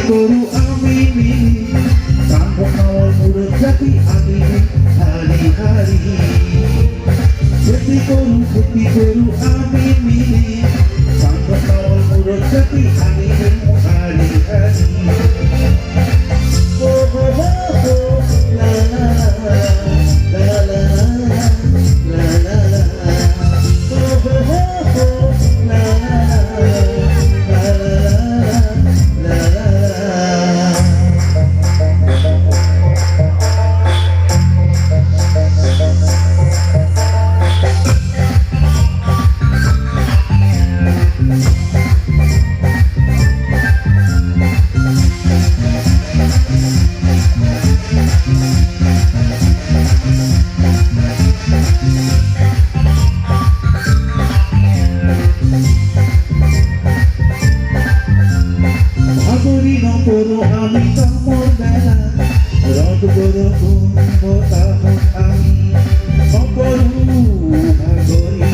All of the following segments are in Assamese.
কৰো আমি মিলি কান্ধৰ মূৰত ৰাখি আমি হাৰি হাৰি খেতি কৰো আমি মিলি কান্ধৰ মূৰত ৰাখি আমি হাৰি হাৰি Puro ami kamu dala, rod puro kumbo tahun ami, kompuru hagori,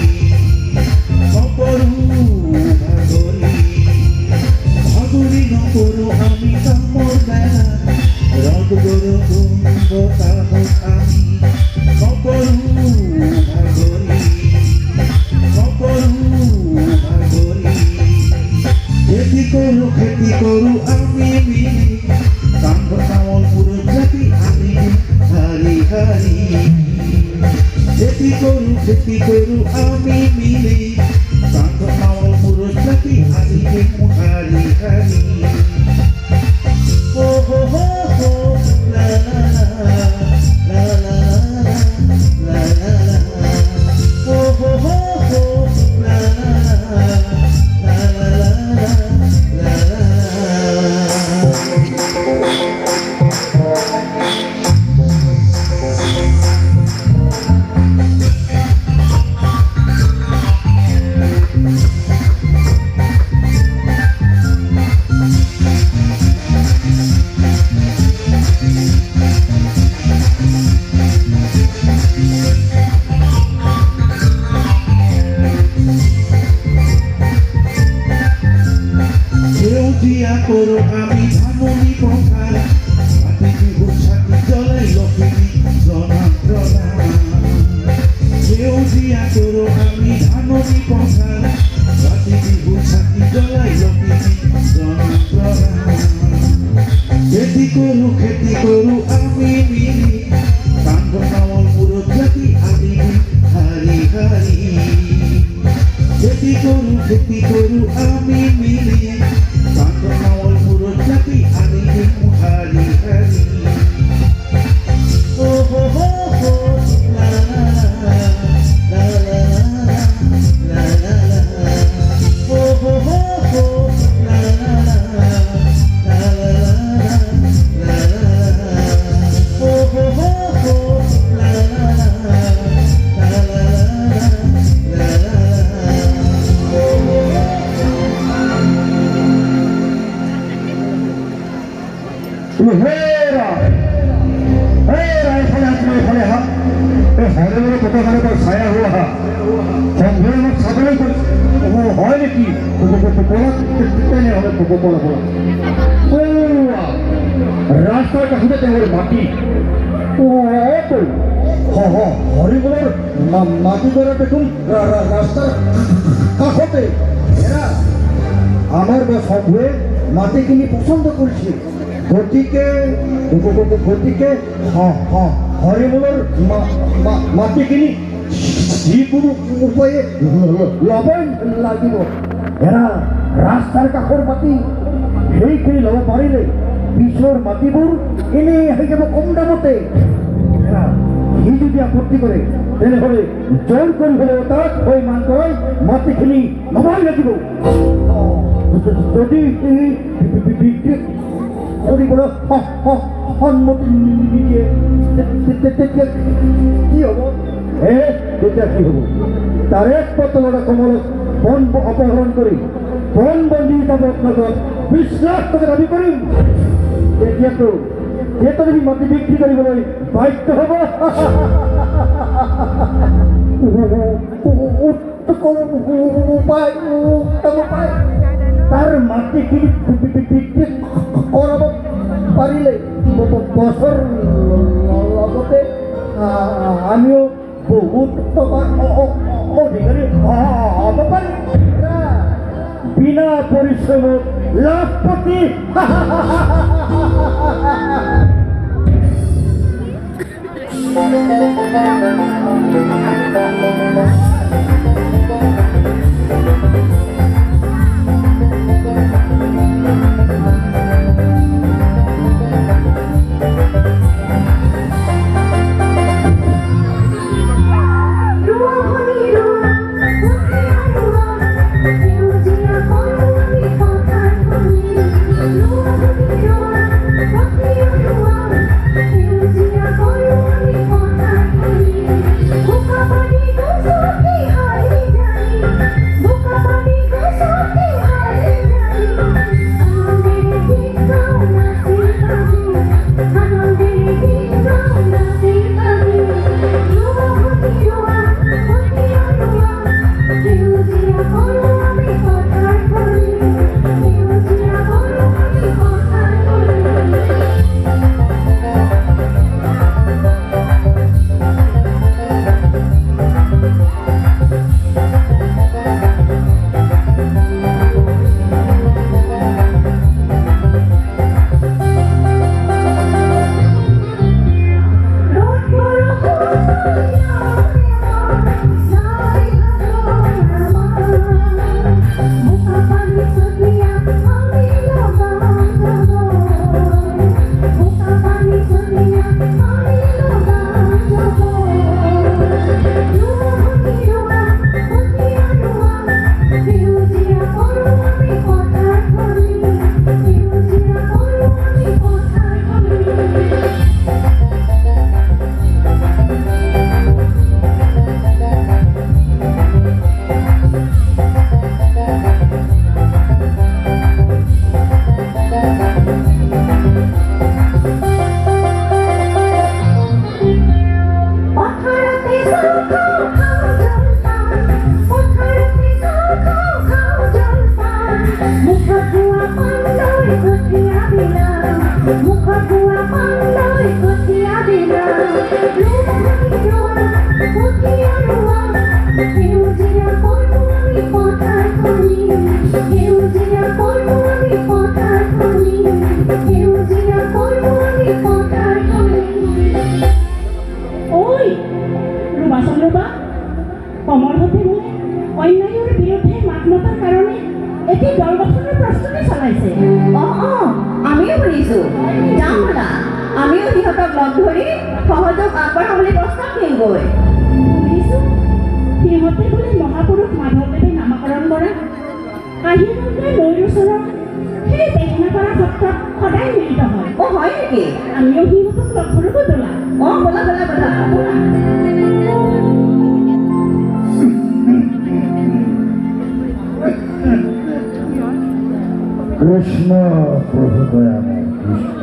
hagori no puro ami kamu dala, rod puro kumbo tahun ami, kompuru hagori, kheti koru ami mili কান্ধর নামল পুরো জাতি আমি হারি হারি খেতি করু আমি মিলি কান্ধর নামল পুরো জাতি আমি হারি হারি ও হো হো হো লা লা লা লা লা লা লা ও হো হো হো লা লা লা লা লা দিয়া করো আমি ধামনি পখার হাতে বিহুর সাথে জলাই লক্ষ্মী জনান্ত্রণা কেউ দিয়া করো আমি ধামনি পখার হাতে বিহুর সাথে জলাই লক্ষ্মী জনান্ত্রণা খেতি করু আমি মিলি কান্ধ নামল পুরো জাতি আমি হারি হারি খেতি করু আমি মিলি কান্ধর নামল পুরো জাতি আমি হারি হারি ও হো হো হো লা লা লা লা লা ও হো হো হো লা লা লা ও হো হো হো লা हेरा हेरा फले हा ए हरे में पता पर छाया हुआ हा हम घर में साधन को वो है नेकी तो बोला कितने ने हमें को बोला ओ रास्ता का खुदे तेरे माटी ओ तो हाँ हाँ हरे बोलर माटी करे पे तुम रास्ता का होते हेरा আমার বা সবে মাটি কিনি পছন্দ করছি গতিকে হৰিমূলৰ মাটি কিনি যিকোনো উপায়ে ল'বই লাগিব এৰা ৰাস্তাৰ কাষৰ মাটি সেইখিনি ল'ব পাৰিলে পিছৰ মাটিবোৰ এনেই হৈ যাব কম দামতে এৰা সি যদি আপত্তি কৰে তেনেহ'লে জোৰ কৰি হ'লেও তাত হৈ মানকৈ মাটিখিনি ল'বই লাগিব যদি কৰিবলৈ সন্মতি নিদিয়ে তেতিয়া কি হ'ব তেতিয়া কি হ'ব তাৰ এক পত্ৰৰ কমলত বন অপহৰণ কৰি বন বন্দী হিচাপে আপোনালোকক বিশ্বাস কৰি দাবী কৰিম তেতিয়াতো তুমি মাটি বিক্ৰী কৰিবলৈ বাধ্য হ'ব উপায় তাৰ মাটিখিনি কৰাব পাৰিলে বছৰ লগতে আমিও বহুত টকাৰ অধিকাৰী হ'ব পাৰিম বিনা পৰিশ্ৰমত লাখপতি আমিও শুনিছো যাম না আমিও সিহঁতক লগ ধৰি সহযোগ আগবঢ়াবলৈ প্ৰস্তাৱ দিমগৈ শুনিছোঁ সিহঁতে বোলে মহাপুৰুষ মাধৱদেৱে নামকৰণ কৰা কাহিনীৰ নৈৰ ওচৰত সেই বেঙেনাপাৰা সত্ৰত সদায় মিলিত হয় হয় নেকি আমিও সিহঁতক লগ ধৰিব তোলা বলা বলা বলা ব'লা। কৃষ্ণ প্ৰভু দয়াময় কৃষ্ণ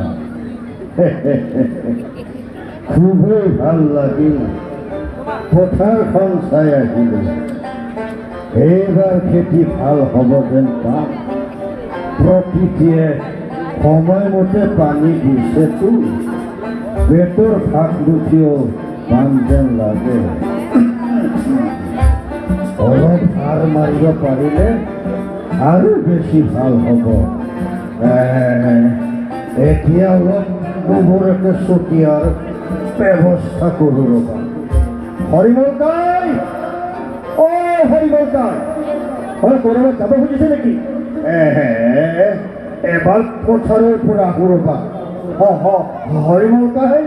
খুবেই ভাল লাগিল পথাৰখন চাই আহিলোঁ এইবাৰ খেতি ভাল হ'ব যেন পাম প্ৰকৃতিয়ে সময়মতে পানী দিছেতো পেটৰ ফাঁক দুখিও পাম যেন লাগে অলপ সাৰ মাৰিব পাৰিলে আৰু বেছি ভাল হ'ব এতিয়া অলপ গোবৰকে ছটিয়াৰ ব্যৱস্থা কৰোঁ ৰ'বা হৰিমলকাই হৰিমলকাই হয় ক'ৰবাত যাব খুজিছে নেকি এবাৰ পথাৰৰ পৰা আহোঁ ৰ'বা হৰিমলকাই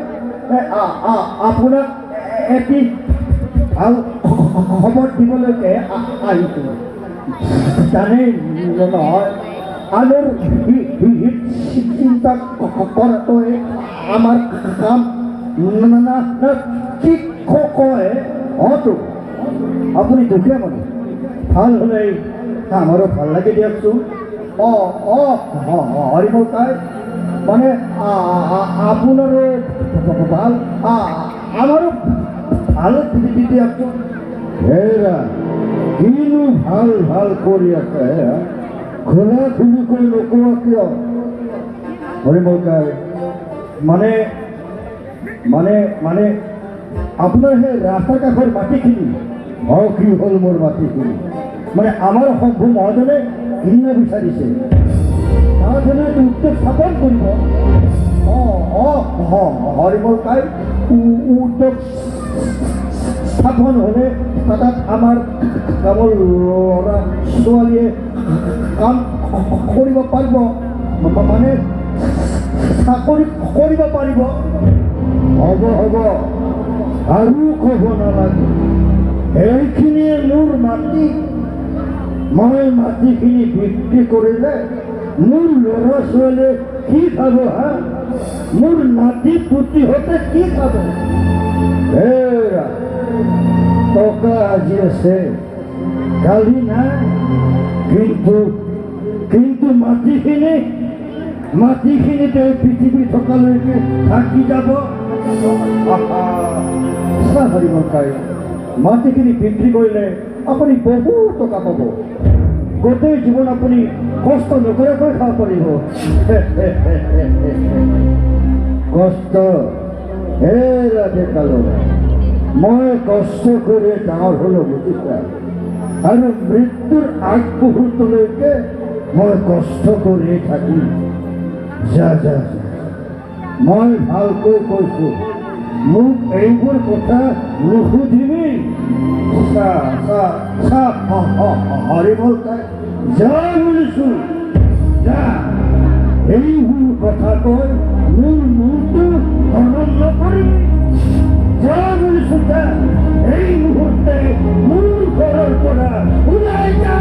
আপোনাক এটি ভাল খবৰ দিবলৈকে আহিছোঁ জানেই নহয় আনৰ চিন্তা কৰাটোৱে আমাৰ কাম কি কয় হয়তো আপুনি দুখীয়া মানুহ ভাল হ'লেই আমাৰো ভাল লাগে দিয়কচোন হৰিমলকাই মানে আপোনাৰো ভাল আমাৰো ভাল দিয়কচোন হেৰা কিনো ভাল ভাল কৰি আছে খোলা খুলিকৈ নকোৱা কিয় হৰিমল গাই মানে মানে মানে আপোনাৰ সেই ৰাস্তাৰ কাষৰ মাটিখিনি কি হ'ল মোৰ মাটিখিনি মানে আমাৰ শম্ভু মহাজনে কিনিব বিচাৰিছে তাৰ কাৰণে উদ্যোগ স্থাপন কৰিব হৰিমল গাই উদ্যোগ স্থাপন হ'লে তাত আমাৰ গাঁৱৰ ল'ৰা ছোৱালীয়ে কাম কৰিব পাৰিব মানে চাকৰি কৰিব পাৰিব হ'ব আৰু ক'ব নালাগে এইখিনিয়ে মোৰ মাটি মই মাটিখিনি বিক্ৰী কৰিলে মোৰ ল'ৰা ছোৱালীয়ে কি খাব হা মোৰ নাতি পুতিহঁতে কি খাব এৰা টকা আজি আছে কালি নাই কিন্তু মাটিখিনিতে পৃথিৱী থকালৈকে থাকি যাব হৰিমল গাই মাটিখিনি বিক্ৰী কৰিলে আপুনি বহুত টকা পাব গোটেই জীৱন আপুনি কষ্ট নকৰাকৈ খাব পাৰিব কষ্ট ডেকালো মই কষ্ট কৰি ডাঙৰ হ'লো বুজিছা আৰু মৃত্যুৰ আগ মুহূৰ্তলৈকে মই কষ্ট কৰি থাকিম যা মই ভালকৈ কৈছোঁ মোক এইবোৰ কথা নুসুধিবি হৰিমল গাই যা বুলিছোঁ যা এইবোৰ কথা কৈ মোৰ মূৰটো হৰণ নকৰিবি যা বুলিছোঁ যা এই মুহূৰ্তে মোৰ ঘৰৰ পৰা ওলাই যা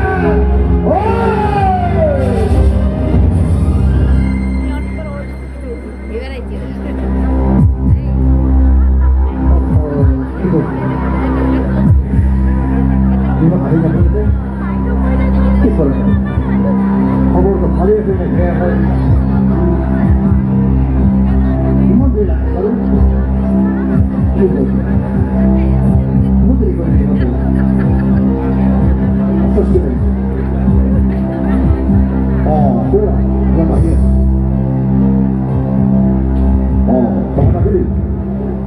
খবৰটো ভালেই আছে নে বেয়া হয় ইমান দেৰি লাগে বাৰু কি কৰিছে বহুত দেৰি কৰি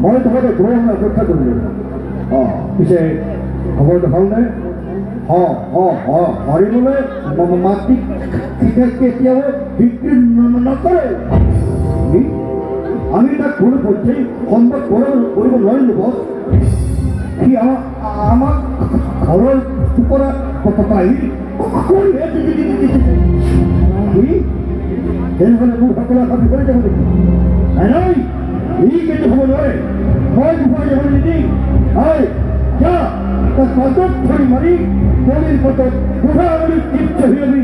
মই তোমাকে গৈ সময় অপেক্ষা কৰিলোঁ পিছে খবৰটো ভালনে হৰিমলে মাটি কেতিয়াও বিক্ৰী নকৰে আমি তাক কোনো পক্ষেই সম্ভৱ কৰিব নোৱাৰিলোঁ বছ সি আমাক ঘৰৰ পৰা তেনেহ'লে মোৰ সকলো আশা বিফলে যাব নেকি নাই ই কিন্তু হ'ব নোৱাৰে মই বিফলে যাব নিদিম যা তাক পাছত ধৰি মাৰি গলিৰ পথত বুঢ়া আঙুলি টিপ চহিয়াবি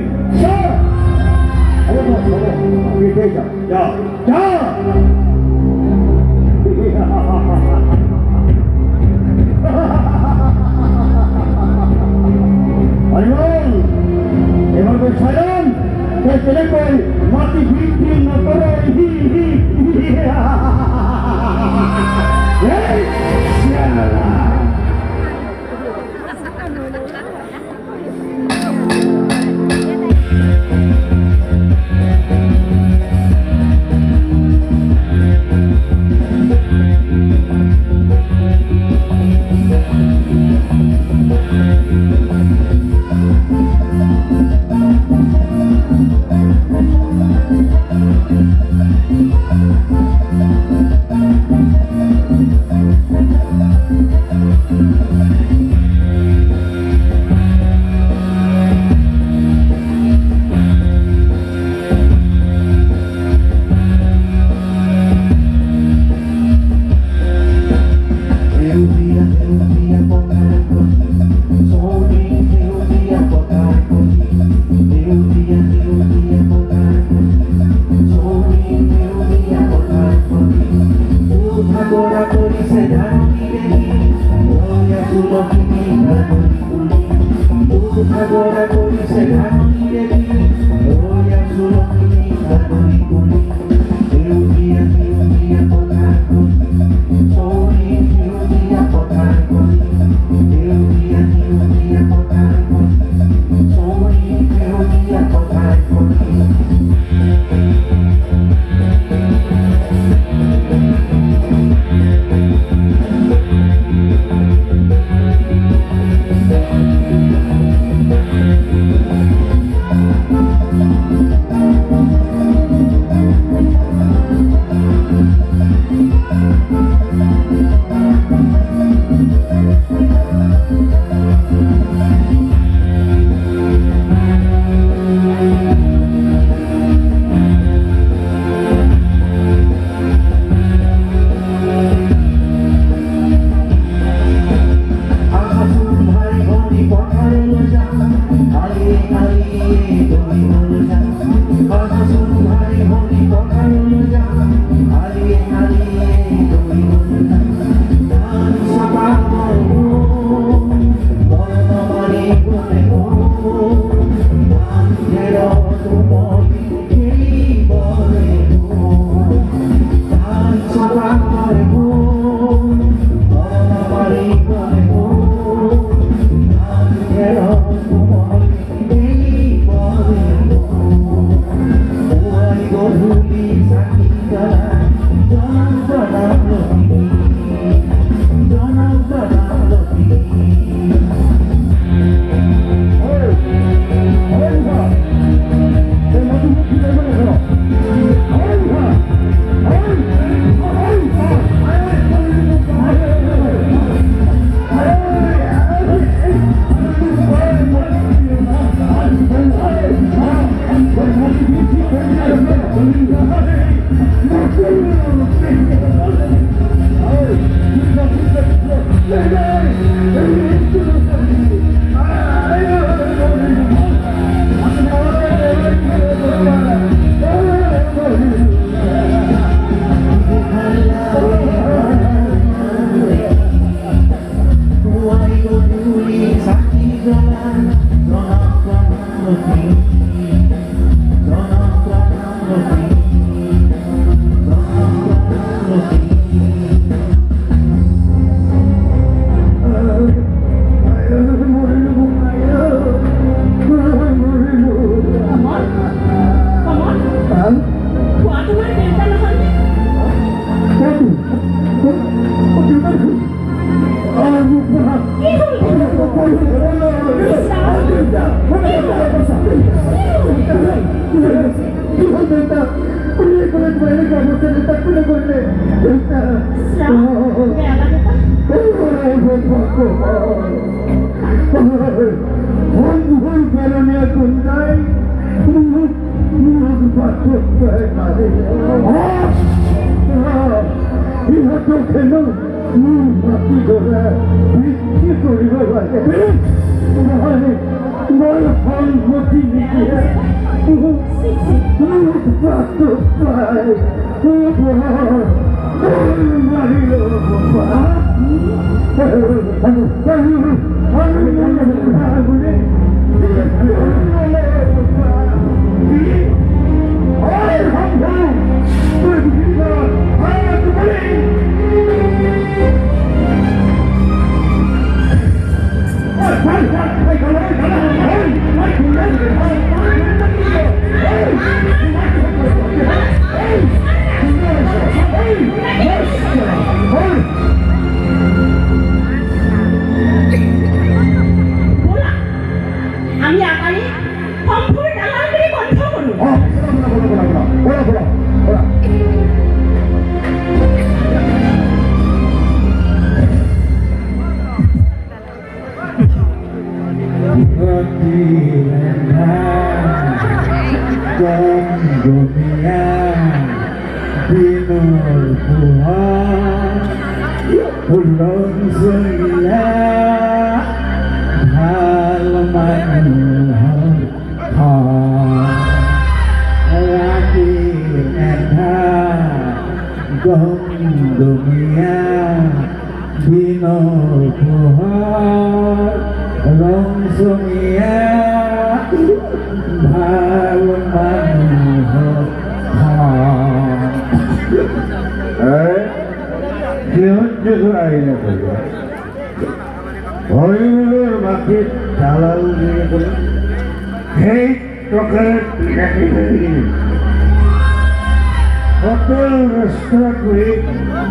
এবাৰ বলছিলাম তেনেকৈ মাটি বিক্ৰী নকৰে Seudía, ponga el coche, soy, seudía, ponga পথাৰলৈ যাম হাৰিয়ে হাৰিয়ে দৌৰিবলৈ যাম পাঁচজন ভাই ভনী পথাৰলৈ যাম হাৰিয়ে হাৰিয়ে দৌৰিবলৈ যাম ধান চপা মৰণ মাৰি গ'লে ধান ঘেৰত উমলি খেলিবলৈ ধান চপা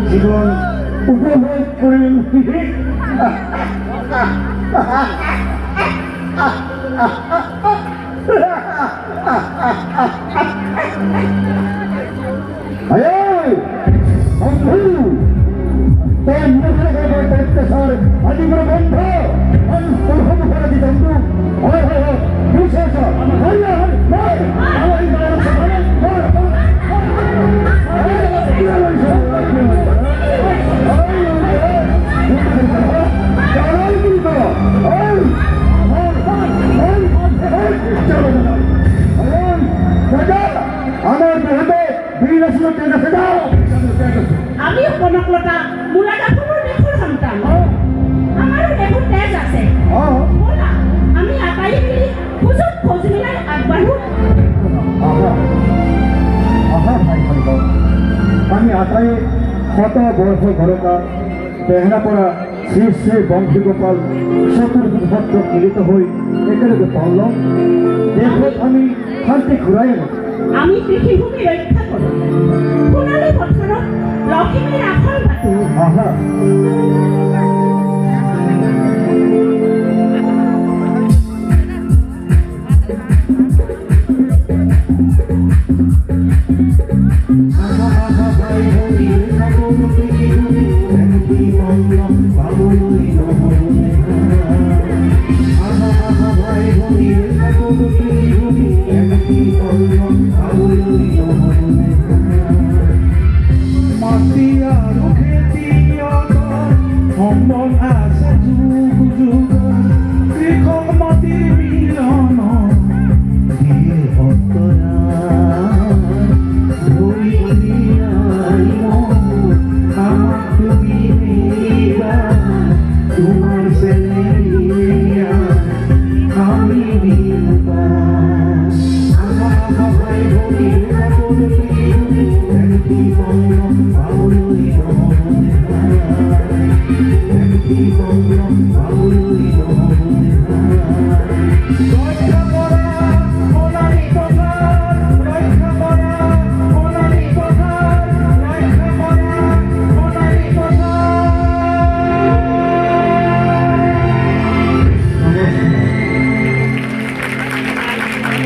জীবন উপভোগ কৰিম শত বৰ্ষ ঘৰকা বেহনাপড়া শ্ৰী শ্ৰী বংশীগোপাল চতুৰ্ভদ্ৰ মিলিত হয়ে একেলগে পালন দেশত আমি শান্তি ঘূৰাই আনো আমি কৃষিভূমি ৰক্ষা কৰোঁ সোণালী পথাৰত লখিমীৰ আখল পাতোঁ আহা Paulo